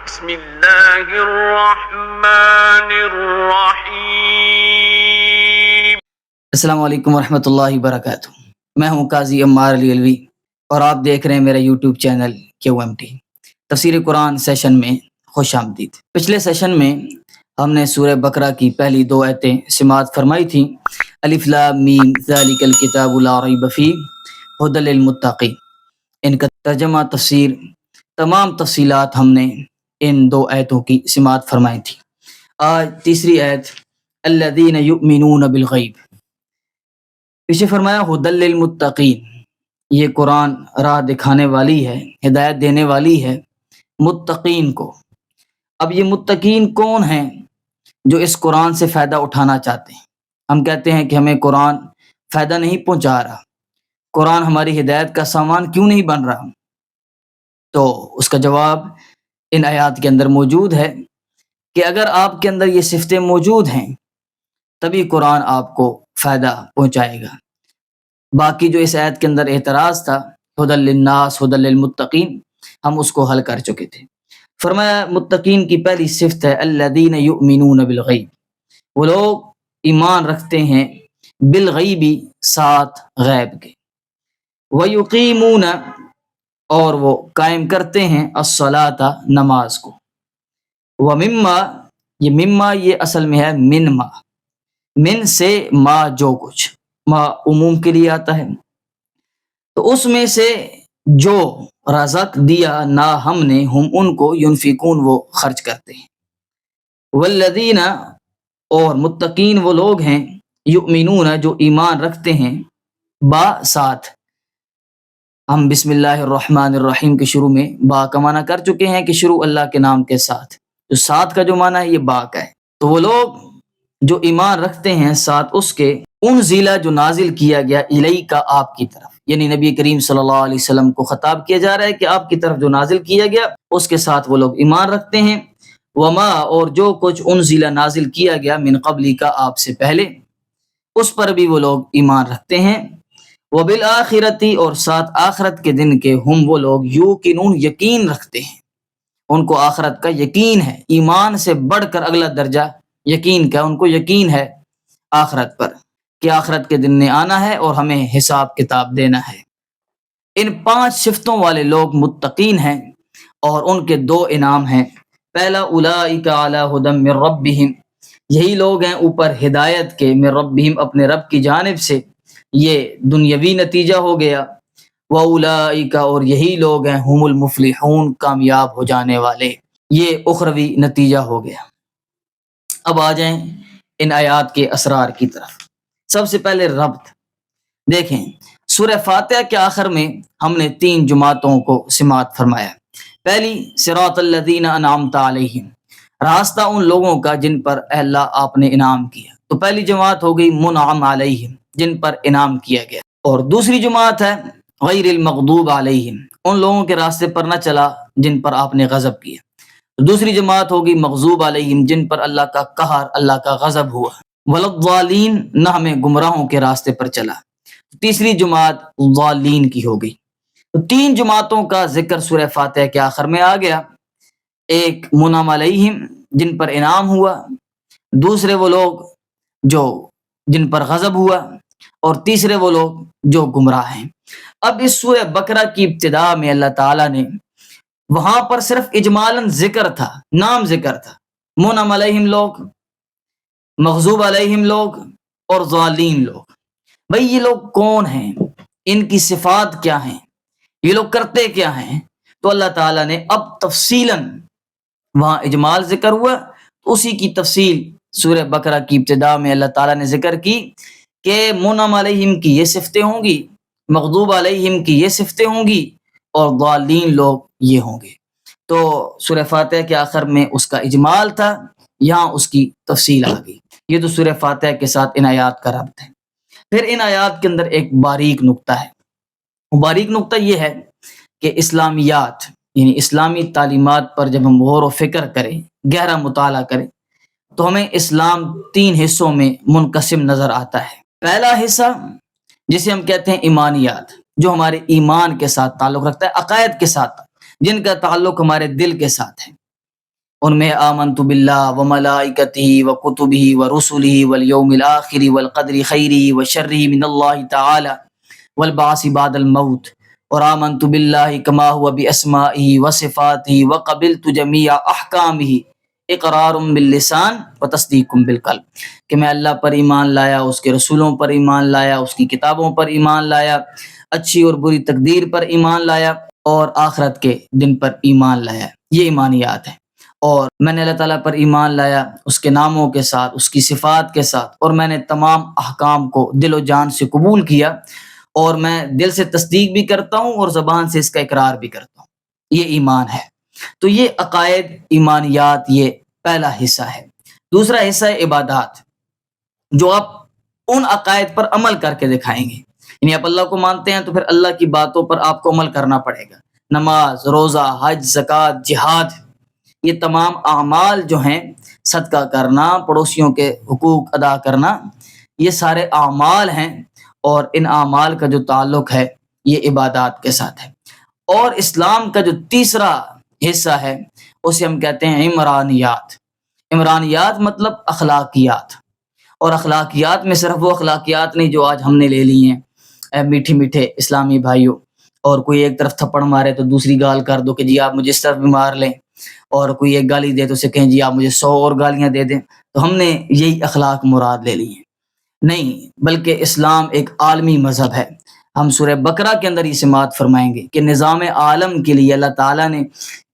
بسم اللہ الرحمن الرحیم۔ السلام علیکم ورحمۃ اللہ وبرکاتہ۔ میں ہوں قاضی عمار علی الوی اور آپ دیکھ رہے ہیں میرا یوٹیوب چینل QMT تفسیر قرآن سیشن میں خوش آمدید۔ پچھلے سیشن میں ہم نے سورہ بقرہ کی پہلی 2 آیتیں سماعت فرمائی تھیں۔ الف لام میم ذالک الکتاب لا ریب فیہ ھدی للمتقین، ان کا ترجمہ، تفسیر، تمام تفصیلات ہم نے ان 2 آیتوں کی سماعت فرمائی تھی۔ آج تیسری آیت الذین یؤمنون بالغیب، پیچھے فرمایا ھدی للمتقین، یہ قرآن راہ دکھانے والی ہے، ہدایت دینے والی ہے متقین کو۔ اب یہ متقین کون ہیں جو اس قرآن سے فائدہ اٹھانا چاہتے ہیں؟ ہم کہتے ہیں کہ ہمیں قرآن فائدہ نہیں پہنچا رہا، قرآن ہماری ہدایت کا سامان کیوں نہیں بن رہا؟ تو اس کا جواب ان آیات کے اندر موجود ہے کہ اگر آپ کے اندر یہ صفتیں موجود ہیں تبھی قرآن آپ کو فائدہ پہنچائے گا۔ باقی جو اس آیت کے اندر اعتراض تھا ھدی للناس ھدی للمتقین، ہم اس کو حل کر چکے تھے۔ فرمایا متقین کی پہلی صفت ہے الذین یؤمنون بالغیب، وہ لوگ ایمان رکھتے ہیں بالغیبی، ساتھ غیب کے، ویقیمون، اور وہ قائم کرتے ہیں الصلاۃ، نماز کو، ومما، یہ اصل میں ہے من سے ما، جو کچھ، ما عموم کے لیے آتا ہے، تو اس میں سے جو رزق دیا نہ ہم نے، ہم ان کو، ینفقون، وہ خرچ کرتے ہیں۔ والذین، اور متقین وہ لوگ ہیں، یؤمنون، جو ایمان رکھتے ہیں، با، ساتھ۔ ہم بسم اللہ الرحمن الرحیم کے شروع میں با کا معنی کر چکے ہیں کہ شروع اللہ کے نام کے ساتھ، جو ساتھ کا جو معنی ہے یہ با کا ہے۔ تو وہ لوگ جو ایمان رکھتے ہیں ساتھ اس کے، انزل، جو نازل کیا گیا، الیک، آپ کی طرف، یعنی نبی کریم صلی اللہ علیہ وسلم کو خطاب کیا جا رہا ہے کہ آپ کی طرف جو نازل کیا گیا اس کے ساتھ وہ لوگ ایمان رکھتے ہیں۔ وما، اور جو کچھ انزل، نازل کیا گیا، من قبلی، کا، آپ سے پہلے، اس پر بھی وہ لوگ ایمان رکھتے ہیں۔ وبالآخرتی، اور ساتھ آخرت کے دن کے، ہم، وہ لوگ، یوقنون، یقین رکھتے ہیں، ان کو آخرت کا یقین ہے۔ ایمان سے بڑھ کر اگلا درجہ یقین کا، ان کو یقین ہے آخرت پر کہ آخرت کے دن نے آنا ہے اور ہمیں حساب کتاب دینا ہے۔ ان 5 صفتوں والے لوگ متقین ہیں اور ان کے 2 انعام ہیں۔ پہلا، اولئک علی ھدی من ربہم، یہی لوگ ہیں اوپر ہدایت کے، من ربہم، اپنے رب کی جانب سے، یہ دنیاوی نتیجہ ہو گیا۔ واولئک، اور یہی لوگ ہیں، ہم المفلحون، کامیاب ہو جانے والے، یہ اخروی نتیجہ ہو گیا۔ اب آ جائیں ان آیات کے اسرار کی طرف۔ سب سے پہلے ربط دیکھیں، سورہ فاتحہ کے آخر میں ہم نے 3 جماعتوں کو سماعت فرمایا۔ پہلی، صراط الذین انعمت علیہم، راستہ ان لوگوں کا جن پر اے اللہ آپ نے انعام کیا، تو پہلی جماعت ہو گئی منعم علیہم، جن پر انعام کیا گیا، اور دوسری جماعت ہے غیر المغضوب علیہم، ان لوگوں کے راستے پر نہ چلا جن پر آپ نے غضب کیا، تو دوسری جماعت ہوگی مغضوب علیہم، جن پر اللہ کا قہر، اللہ کا غضب ہوا، ولضالین، نہ ہمیں گمراہوں کے راستے پر چلا، تیسری جماعت ضالین کی ہو گئی۔ تو 3 جماعتوں کا ذکر سورہ فاتحہ کے آخر میں آ گیا۔ ایک منعم علیہم، جن پر انعام ہوا، دوسرے وہ لوگ جو جن پر غضب ہوا، اور تیسرے وہ لوگ جو گمراہ ہیں۔ اب اس سورہ بقرہ کی ابتدا میں اللہ تعالیٰ نے وہاں پر صرف اجمالاً ذکر تھا، نام ذکر تھا، منعم علیہم لوگ، مغضوب علیہم لوگ، اور ضالین لوگ۔ بھئی یہ لوگ کون ہیں، ان کی صفات کیا ہیں، یہ لوگ کرتے کیا ہیں؟ تو اللہ تعالیٰ نے اب تفصیلاً، وہاں اجمال ذکر ہوا تو اسی کی تفصیل سورہ بقرہ کی ابتدا میں اللہ تعالیٰ نے ذکر کی کہ منعم علیہم کی یہ صفتیں ہوں گی، مغضوب علیہم کی یہ صفتیں ہوں گی، اور ضالین لوگ یہ ہوں گے۔ تو سورہ فاتحہ کے آخر میں اس کا اجمال تھا، یہاں اس کی تفصیل آ گئی۔ یہ تو سورہ فاتحہ کے ساتھ ان آیات کا ربط ہے۔ پھر ان آیات کے اندر ایک باریک نقطہ ہے، باریک نقطہ یہ ہے کہ اسلامیات، یعنی اسلامی تعلیمات پر جب ہم غور و فکر کریں، گہرا مطالعہ کریں، تو ہمیں اسلام 3 حصوں میں منقسم نظر آتا ہے۔ پہلا حصہ جسے ہم کہتے ہیں ایمانیات، جو ہمارے ایمان کے ساتھ تعلق رکھتا ہے، عقائد کے ساتھ، جن کا تعلق ہمارے دل کے ساتھ ہے۔ ان میں آمنت باللہ و ملائکتہ و کتبہ و رسلہ والیوم الآخر والقدر خیرہ و شرہ من اللہ تعالی والبعث بعد الموت، اور آمنت باللہ کما ہوا باسمائہ و صفاتہ و قبلت جمیع احکامہ اقرار باللسان و تصدیق بالقلب، کہ میں اللہ پر ایمان لایا، اس کے رسولوں پر ایمان لایا، اس کی کتابوں پر ایمان لایا، اچھی اور بری تقدیر پر ایمان لایا، اور آخرت کے دن پر ایمان لایا۔ یہ ایمانیات ہے۔ اور میں نے اللہ تعالیٰ پر ایمان لایا، اس کے ناموں کے ساتھ، اس کی صفات کے ساتھ، اور میں نے تمام احکام کو دل و جان سے قبول کیا، اور میں دل سے تصدیق بھی کرتا ہوں اور زبان سے اس کا اقرار بھی کرتا ہوں۔ یہ ایمان ہے۔ تو یہ عقائد، ایمانیات، یہ پہلا حصہ ہے۔ دوسرا حصہ ہے عبادات، جو آپ ان عقائد پر عمل کر کے دکھائیں گے۔ یعنی آپ اللہ کو مانتے ہیں تو پھر اللہ کی باتوں پر آپ کو عمل کرنا پڑے گا۔ نماز، روزہ، حج، زکوٰۃ، جہاد، یہ تمام اعمال جو ہیں، صدقہ کرنا، پڑوسیوں کے حقوق ادا کرنا، یہ سارے اعمال ہیں، اور ان اعمال کا جو تعلق ہے یہ عبادات کے ساتھ ہے۔ اور اسلام کا جو تیسرا حصہ ہے اسے ہم کہتے ہیں عمرانیات۔ عمرانیات مطلب اخلاقیات، اور اخلاقیات میں صرف وہ اخلاقیات نہیں جو آج ہم نے لے لی ہیں، میٹھے میٹھے اسلامی بھائیوں، اور کوئی ایک طرف تھپڑ مارے تو دوسری گال کر دو کہ جی آپ مجھے اس طرف بھی مار لیں، اور کوئی ایک گالی دے تو اسے کہیں جی آپ مجھے 100 اور گالیاں دے دیں، تو ہم نے یہی اخلاق مراد لے لی ہیں۔ نہیں، بلکہ اسلام ایک عالمی مذہب ہے۔ ہم سورہ بقرہ کے اندر یہ سماعت فرمائیں گے کہ نظام عالم کے لیے اللہ تعالیٰ نے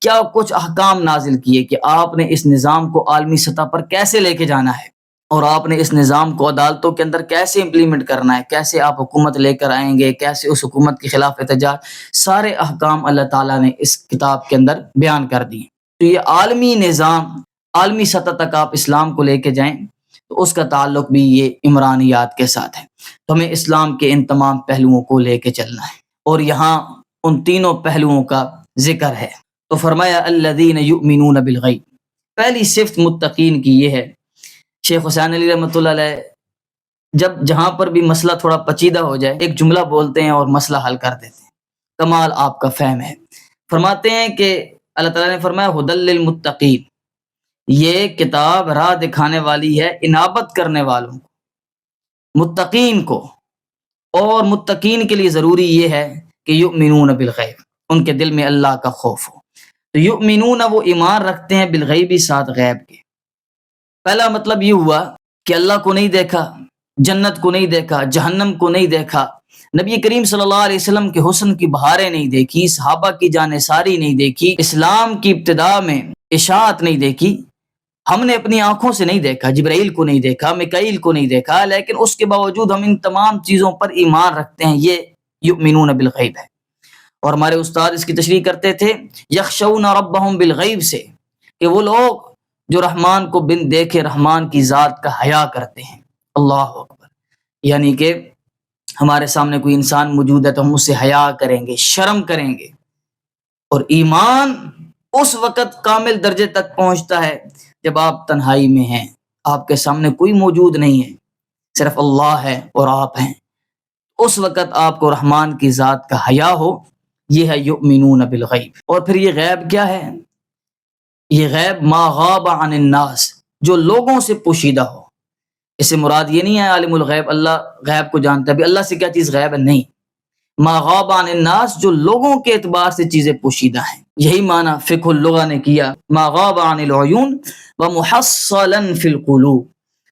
کیا کچھ احکام نازل کیے، کہ آپ نے اس نظام کو عالمی سطح پر کیسے لے کے جانا ہے، اور آپ نے اس نظام کو عدالتوں کے اندر کیسے امپلیمنٹ کرنا ہے، کیسے آپ حکومت لے کر آئیں گے، کیسے اس حکومت کے خلاف احتجاج، سارے احکام اللہ تعالیٰ نے اس کتاب کے اندر بیان کر دیے۔ تو یہ عالمی نظام، عالمی سطح تک آپ اسلام کو لے کے جائیں تو اس کا تعلق بھی یہ عمرانیات کے ساتھ ہے۔ تو ہمیں اسلام کے ان تمام پہلوؤں کو لے کے چلنا ہے، اور یہاں ان تینوں پہلوؤں کا ذکر ہے۔ تو فرمایا الذین یؤمنون بالغیب، پہلی صفت متقین کی یہ ہے۔ شیخ حسین علی رحمۃ اللہ علیہ جب جہاں پر بھی مسئلہ تھوڑا پیچیدہ ہو جائے، ایک جملہ بولتے ہیں اور مسئلہ حل کر دیتے ہیں۔ کمال آپ کا فہم ہے۔ فرماتے ہیں کہ اللہ تعالیٰ نے فرمایا ھدی للمتقین، یہ کتاب راہ دکھانے والی ہے انابت کرنے والوں کو، متقین کو۔ اور متقین کے لیے ضروری یہ ہے کہ یؤمنون بالغیب، ان کے دل میں اللہ کا خوف ہو۔ تو یؤمنون، وہ ایمان رکھتے ہیں، بالغیبی، ساتھ غیب کے۔ پہلا مطلب یہ ہوا کہ اللہ کو نہیں دیکھا، جنت کو نہیں دیکھا، جہنم کو نہیں دیکھا، نبی کریم صلی اللہ علیہ وسلم کے حسن کی بہاریں نہیں دیکھی، صحابہ کی جانثاری نہیں دیکھی، اسلام کی ابتدا میں اشاعت نہیں دیکھی، ہم نے اپنی آنکھوں سے نہیں دیکھا، جبرائیل کو نہیں دیکھا، میکائیل کو نہیں دیکھا، لیکن اس کے باوجود ہم ان تمام چیزوں پر ایمان رکھتے ہیں۔ یہ یؤمنون بالغیب ہے۔ اور ہمارے استاد اس کی تشریح کرتے تھے یخشون ربہم بالغیب سے، کہ وہ لوگ جو رحمان کو بن دیکھے رحمان کی ذات کا حیا کرتے ہیں۔ اللہ اکبر، یعنی کہ ہمارے سامنے کوئی انسان موجود ہے تو ہم اس سے حیا کریں گے، شرم کریں گے۔ اور ایمان اس وقت کامل درجے تک پہنچتا ہے جب آپ تنہائی میں ہیں، آپ کے سامنے کوئی موجود نہیں ہے، صرف اللہ ہے اور آپ ہیں، اس وقت آپ کو رحمان کی ذات کا حیا ہو۔ یہ ہے یؤمنون بالغیب۔ اور پھر یہ غیب کیا ہے؟ یہ غیب ما غاب عن الناس، جو لوگوں سے پوشیدہ ہو۔ اس سے مراد یہ نہیں ہے عالم الغیب اللہ غیب کو جانتا ہے، بھی اللہ سے کیا چیز غیب ہے، نہیں۔ ما غاب عن الناس، جو لوگوں کے اعتبار سے چیزیں پوشیدہ ہیں۔ یہی معنی فقہ اللغہ نے کیا، ما غاب عن العیون ومحصلا فی القلوب،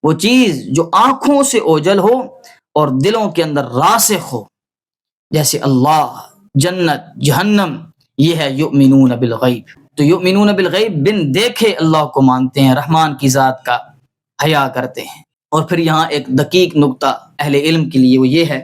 وہ چیز جو آنکھوں سے اوجل ہو اور دلوں کے اندر راسخ ہو، جیسے اللہ، جنت، جہنم۔ یہ ہے یؤمنون بالغیب۔ تو یؤمنون بالغیب، بن دیکھے اللہ کو مانتے ہیں، رحمان کی ذات کا حیا کرتے ہیں۔ اور پھر یہاں ایک دقیق نقطہ اہل علم کے لیے وہ یہ ہے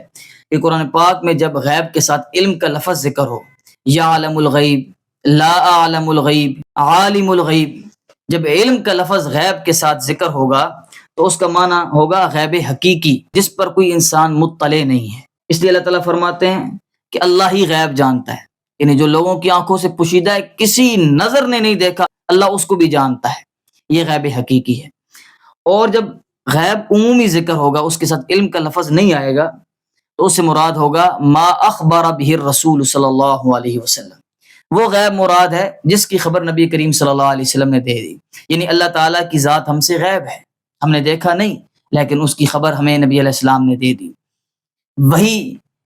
کہ قرآن پاک میں جب غیب کے ساتھ علم کا لفظ ذکر ہو، یعلم الغیب، لا اعلم الغیب، عالم الغیب، جب علم کا لفظ غیب کے ساتھ ذکر ہوگا تو اس کا معنی ہوگا غیب حقیقی، جس پر کوئی انسان مطلع نہیں ہے۔ اس لیے اللہ تعالیٰ فرماتے ہیں کہ اللہ ہی غیب جانتا ہے، یعنی جو لوگوں کی آنکھوں سے پوشیدہ ہے، کسی نظر نے نہیں دیکھا، اللہ اس کو بھی جانتا ہے، یہ غیب حقیقی ہے۔ اور جب غیب عمومی ذکر ہوگا، اس کے ساتھ علم کا لفظ نہیں آئے گا، تو اس سے مراد ہوگا ما اخبر بہ الرسول صلی اللہ علیہ وسلم، وہ غیب مراد ہے جس کی خبر نبی کریم صلی اللہ علیہ وسلم نے دے دی. یعنی اللہ تعالیٰ کی ذات ہم سے غیب ہے، ہم نے دیکھا نہیں، لیکن اس کی خبر ہمیں نبی علیہ السلام نے دے دی.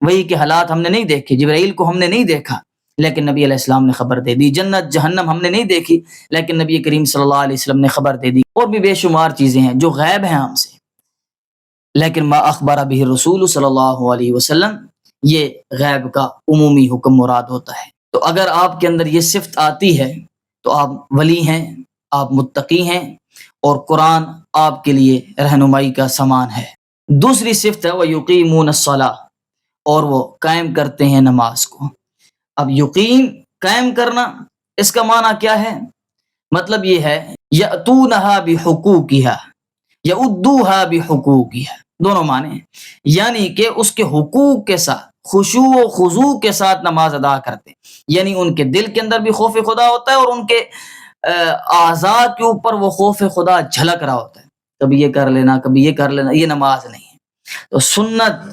وہی کے حالات ہم نے نہیں دیکھے، جبرائیل کو ہم نے نہیں دیکھا لیکن نبی علیہ السلام نے خبر دے دی. جنت جہنم ہم نے نہیں دیکھی لیکن نبی کریم صلی اللہ علیہ وسلم نے خبر دے دی. اور بھی بے شمار چیزیں ہیں جو غیب ہیں ہم سے، لیکن ما اخبر به الرسول صلی اللہ علیہ وسلم، یہ غیب کا عمومی حکم مراد ہوتا ہے. تو اگر آپ کے اندر یہ صفت آتی ہے تو آپ ولی ہیں، آپ متقی ہیں، اور قرآن آپ کے لیے رہنمائی کا سامان ہے. دوسری صفت ہے وَيُقِيمُونَ الصَّلَاةَ، اور وہ قائم کرتے ہیں نماز کو. اب یقین قائم کرنا، اس کا معنی کیا ہے؟ مطلب یہ ہے یأتونہا بحقوقہا یؤدوہا بحقوقہا، دونوں معنی ہیں. یعنی کہ اس کے حقوق کے ساتھ خشوع و خضوع کے ساتھ نماز ادا کرتے ہیں. یعنی ان کے دل کے اندر بھی خوف خدا ہوتا ہے اور ان کے اعضاء کے اوپر وہ خوف خدا جھلک رہا ہوتا ہے. کبھی یہ کر لینا، کبھی یہ کر لینا. یہ نماز نہیں ہے. تو سنت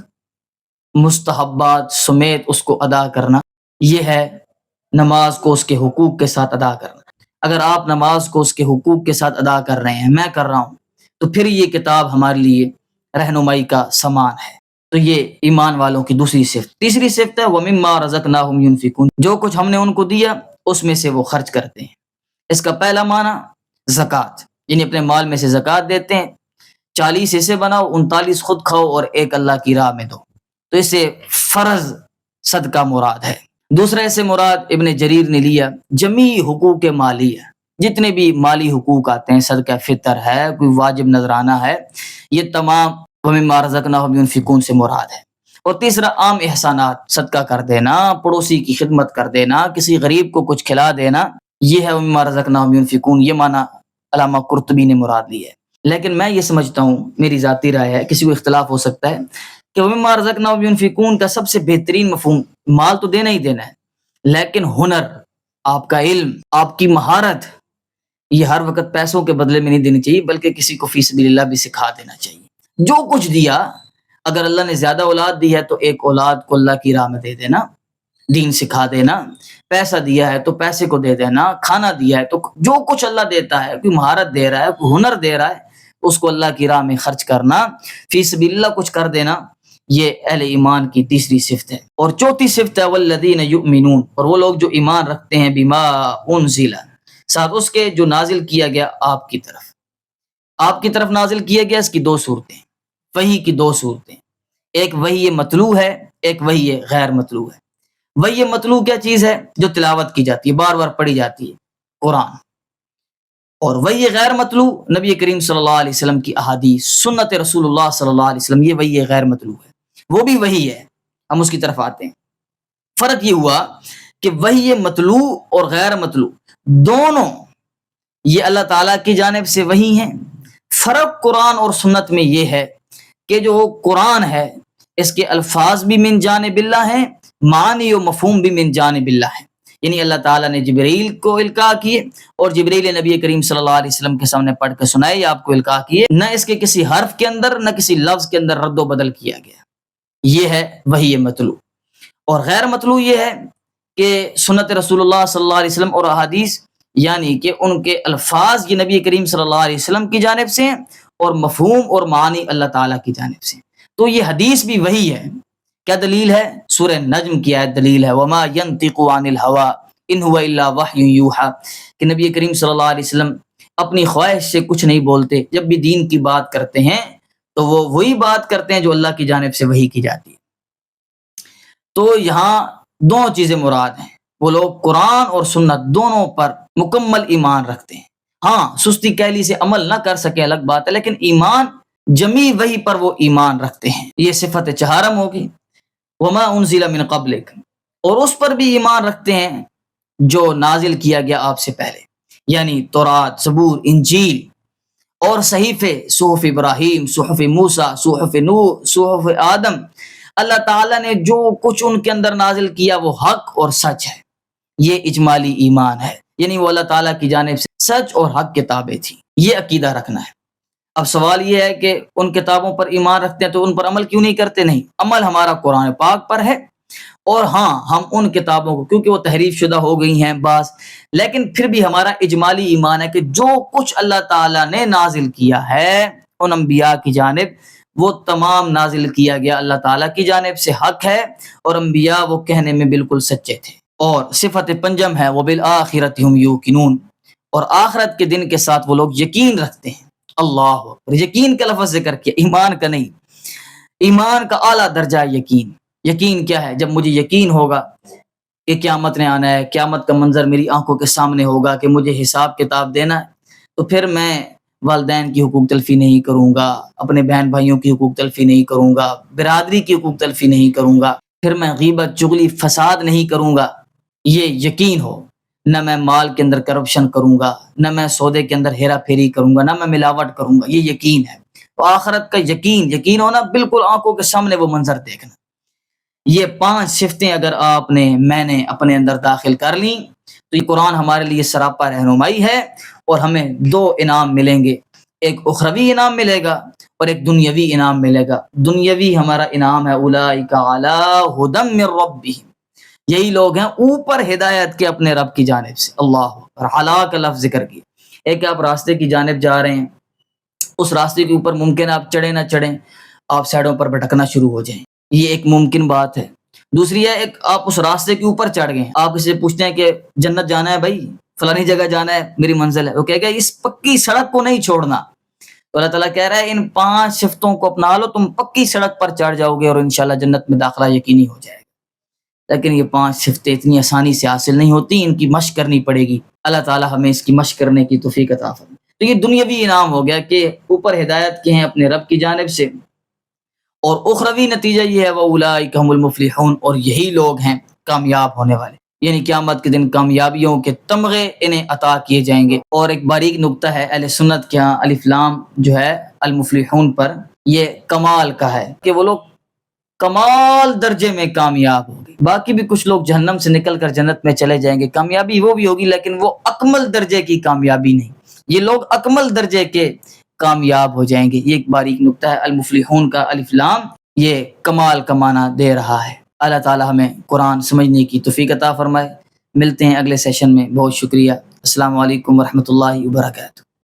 مستحبات سمیت اس کو ادا کرنا، یہ ہے نماز کو اس کے حقوق کے ساتھ ادا کرنا. اگر آپ نماز کو اس کے حقوق کے ساتھ ادا کر رہے ہیں، میں کر رہا ہوں، تو پھر یہ کتاب ہمارے لیے رہنمائی کا سامان ہے. تو یہ ایمان والوں کی دوسری صفت. تیسری صفت ہے وَمِمَّا رَزَقْنَاهُمْ يُنْفِقُونَ، جو کچھ ہم نے ان کو دیا اس میں سے وہ خرچ کرتے ہیں. اس کا پہلا معنی زکوٰۃ، یعنی اپنے مال میں سے زکوٰۃ دیتے ہیں. 40 حصے بناؤ، 39 خود کھاؤ اور ایک اللہ کی راہ میں دو. تو اس سے فرض صدقہ مراد ہے. دوسرا اسے مراد ابن جریر نے لیا جمیع حقوق مالیہ، جتنے بھی مالی حقوق آتے ہیں، صدقہ فطر ہے، کوئی واجب نذرانہ ہے، یہ تمام وَمِمَّا رَزَقْنَاهُمْ يُنْفِقُونَ سے مراد ہے. اور تیسرا عام احسانات، صدقہ کر دینا، پڑوسی کی خدمت کر دینا، کسی غریب کو کچھ کھلا دینا، یہ ہے وَمِمَّا رَزَقْنَاهُمْ يُنْفِقُونَ. یہ معنی علامہ قرطبی نے مراد لی ہے. لیکن میں یہ سمجھتا ہوں، میری ذاتی رائے ہے، کسی کو اختلاف ہو سکتا ہے، کہ وَمِمَّا رَزَقْنَاهُمْ يُنْفِقُونَ کا سب سے بہترین مفہوم مال تو دینا ہی دینا ہے، لیکن ہنر، آپ کا علم، آپ کی مہارت، یہ ہر وقت پیسوں کے بدلے میں نہیں دینی چاہیے، بلکہ کسی کو فی سبیل اللہ بھی سکھا دینا چاہیے. جو کچھ دیا، اگر اللہ نے زیادہ اولاد دی ہے تو ایک اولاد کو اللہ کی راہ میں دے دینا، دین سکھا دینا. پیسہ دیا ہے تو پیسے کو دے دینا. کھانا دیا ہے تو جو کچھ اللہ دیتا ہے، کوئی مہارت دے رہا ہے، کوئی ہنر دے رہا ہے، اس کو اللہ کی راہ میں خرچ کرنا، فی سبیل اللہ کچھ کر دینا، یہ اہل ایمان کی تیسری صفت ہے. اور چوتھی صفت ہے والذین یؤمنون، اور وہ لوگ جو ایمان رکھتے ہیں بما انزل، ساتھ اس کے جو نازل کیا گیا آپ کی طرف. آپ کی طرف نازل کیا گیا، اس کی دو صورتیں، وحی کی دو صورتیں. ایک وحی مطلوع ہے، ایک وحی غیر مطلوع ہے. وحی مطلوع کیا چیز ہے؟ جو تلاوت کی جاتی ہے، بار بار پڑھی جاتی ہے، قرآن. اور وحی غیر مطلوع نبی کریم صلی اللہ علیہ وسلم کی احادیث، سنت رسول اللہ صلی اللہ علیہ وسلم، یہ وحی غیر مطلوع ہے. وہ بھی وحی ہے، ہم اس کی طرف آتے ہیں. فرق یہ ہوا کہ وحی مطلوع اور غیر مطلوع دونوں یہ اللہ تعالیٰ کی جانب سے وحی ہیں. فرق قرآن اور سنت میں یہ ہے کہ جو قرآن ہے اس کے الفاظ بھی من جانب اللہ ہیں، معنی و مفہوم بھی من جانب اللہ ہے. یعنی اللہ تعالیٰ نے جبرائیل کو القاء کیے اور جبرائیل نبی کریم صلی اللہ علیہ وسلم کے سامنے پڑھ کے سنائے یا آپ کو القاء کیے، نہ اس کے کسی حرف کے اندر نہ کسی لفظ کے اندر رد و بدل کیا گیا. یہ ہے وحی مطلوع. اور غیر مطلوع یہ ہے کہ سنت رسول اللہ صلی اللہ علیہ وسلم اور احادیث، یعنی کہ ان کے الفاظ یہ نبی کریم صلی اللہ علیہ وسلم کی جانب سے ہیں اور مفہوم اور معنی اللہ تعالیٰ کی جانب سے. تو یہ حدیث بھی وحی ہے. کیا دلیل ہے؟ سورہ نجم کی آیت دلیل ہے وما ينطق عن الهوى ان هو الا وحی یوحى، کہ نبی کریم صلی اللہ علیہ وسلم اپنی خواہش سے کچھ نہیں بولتے. جب بھی دین کی بات کرتے ہیں تو وہ وہی بات کرتے ہیں جو اللہ کی جانب سے وحی کی جاتی ہے. تو یہاں دونوں چیزیں مراد ہیں. وہ لوگ قرآن اور سنت دونوں پر مکمل ایمان رکھتے ہیں. ہاں، سستی کیلی سے عمل نہ کر سکے الگ بات ہے، لیکن ایمان جمی وحی پر وہ ایمان رکھتے ہیں. یہ صفت چہارم ہوگی. وما انزل من قبلک، اور اس پر بھی ایمان رکھتے ہیں جو نازل کیا گیا آپ سے پہلے، یعنی تورات، زبور، انجیل اور صحیفے، صحف ابراہیم، صحف موسیٰ، صحف نوح، صحف آدم. اللہ تعالیٰ نے جو کچھ ان کے اندر نازل کیا وہ حق اور سچ ہے. یہ اجمالی ایمان ہے، یعنی وہ اللہ تعالیٰ کی جانب سے سچ اور حق کتابیں تھیں. یہ عقیدہ رکھنا ہے. اب سوال یہ ہے کہ ان کتابوں پر ایمان رکھتے ہیں تو ان پر عمل کیوں نہیں کرتے؟ نہیں، عمل ہمارا قرآن پاک پر ہے اور ہاں ہم ان کتابوں کو کیونکہ وہ تحریف شدہ ہو گئی ہیں بعض، لیکن پھر بھی ہمارا اجمالی ایمان ہے کہ جو کچھ اللہ تعالیٰ نے نازل کیا ہے ان انبیاء کی جانب وہ تمام نازل کیا گیا اللہ تعالیٰ کی جانب سے حق ہے، اور انبیاء وہ کہنے میں بالکل سچے تھے۔ اور صفت پنجم ہے وبالآخرۃ ہم یوقنون، اور آخرت کے دن کے ساتھ وہ لوگ یقین رکھتے ہیں۔ اللہ اکبر، یقین کا لفظ ذکر کیا، ایمان کا نہیں۔ ایمان کا اعلیٰ درجہ ہے یقین۔ یقین کیا ہے؟ جب مجھے یقین ہوگا کہ قیامت نے آنا ہے، قیامت کا منظر میری آنکھوں کے سامنے ہوگا کہ مجھے حساب کتاب دینا ہے، تو پھر میں والدین کی حقوق تلفی نہیں کروں گا، اپنے بہن بھائیوں کی حقوق تلفی نہیں کروں گا، برادری کی حقوق تلفی نہیں کروں گا، پھر میں غیبت چغلی فساد نہیں کروں گا۔ یہ یقین ہو، نہ میں مال کے اندر کرپشن کروں گا، نہ میں سودے کے اندر ہیرا پھیری کروں گا، نہ میں ملاوٹ کروں گا، یہ یقین ہے۔ تو آخرت کا یقین ہونا، بالکل آنکھوں کے سامنے وہ منظر دیکھنا۔ یہ 5 صفتیں اگر میں نے اپنے اندر داخل کر لیں تو یہ قرآن ہمارے لیے سراپا رہنمائی ہے، اور ہمیں 2 انعام ملیں گے، ایک اخروی انعام ملے گا اور ایک دنیاوی انعام ملے گا۔ دنیاوی ہمارا انعام ہے اولئک علی ھدی من ربہم، یہی لوگ ہیں اوپر ہدایت کے اپنے رب کی جانب سے۔ اللہ اکبر، علی کا لفظ ذکر کیا۔ ایک آپ راستے کی جانب جا رہے ہیں، اس راستے کے اوپر ممکن آپ چڑھیں نہ چڑھیں، آپ سائڈوں پر بھٹکنا شروع ہو جائیں، یہ ایک ممکن بات ہے۔ دوسری ہے ایک آپ اس راستے کے اوپر چڑھ گئے، آپ اسے پوچھتے ہیں کہ جنت جانا ہے بھائی، فلانی جگہ جانا ہے، میری منزل ہے، وہ کہے گا اس پکی سڑک کو نہیں چھوڑنا۔ تو اللہ تعالیٰ کہہ رہا ہے ان 5 صفتوں کو اپنا لو، تم پکی سڑک پر چڑھ جاؤ گے اور انشاءاللہ جنت میں داخلہ یقینی ہو جائے گا۔ لیکن یہ 5 صفتیں اتنی آسانی سے حاصل نہیں ہوتی، ان کی مشق کرنی پڑے گی۔ اللہ تعالیٰ ہمیں اس کی مشق کرنے کی توفیق عطا فرمائے۔ تو یہ دنیاوی انعام ہو گیا کہ اوپر ہدایت کے ہیں اپنے رب کی جانب سے، اور اخروی نتیجہ یہ ہے وَأُولَٰئِکَ هُمُ الْمُفْلِحُونَ، اور یہی لوگ ہیں کامیاب ہونے والے، یعنی قیامت کے دن کامیابیوں کے تمغے انہیں عطا کیے جائیں گے۔ اور ایک باریک نکتہ ہے اہل سنت کے ہاں، الف لام جو ہے المفلحون پر یہ کمال کا ہے کہ وہ لوگ کمال درجے میں کامیاب ہوں گے۔ باقی بھی کچھ لوگ جہنم سے نکل کر جنت میں چلے جائیں گے، کامیابی وہ بھی ہوگی لیکن وہ اکمل درجے کی کامیابی نہیں، یہ لوگ اکمل درجے کے کامیاب ہو جائیں گے۔ یہ ایک باریک نکتہ ہے المفلحون کا الف لام، یہ کمال کا معنی دے رہا ہے۔ اللہ تعالی ہمیں قرآن سمجھنے کی توفیق عطا فرمائے۔ ملتے ہیں اگلے سیشن میں، بہت شکریہ۔ السلام علیکم ورحمۃ اللہ وبرکاتہ۔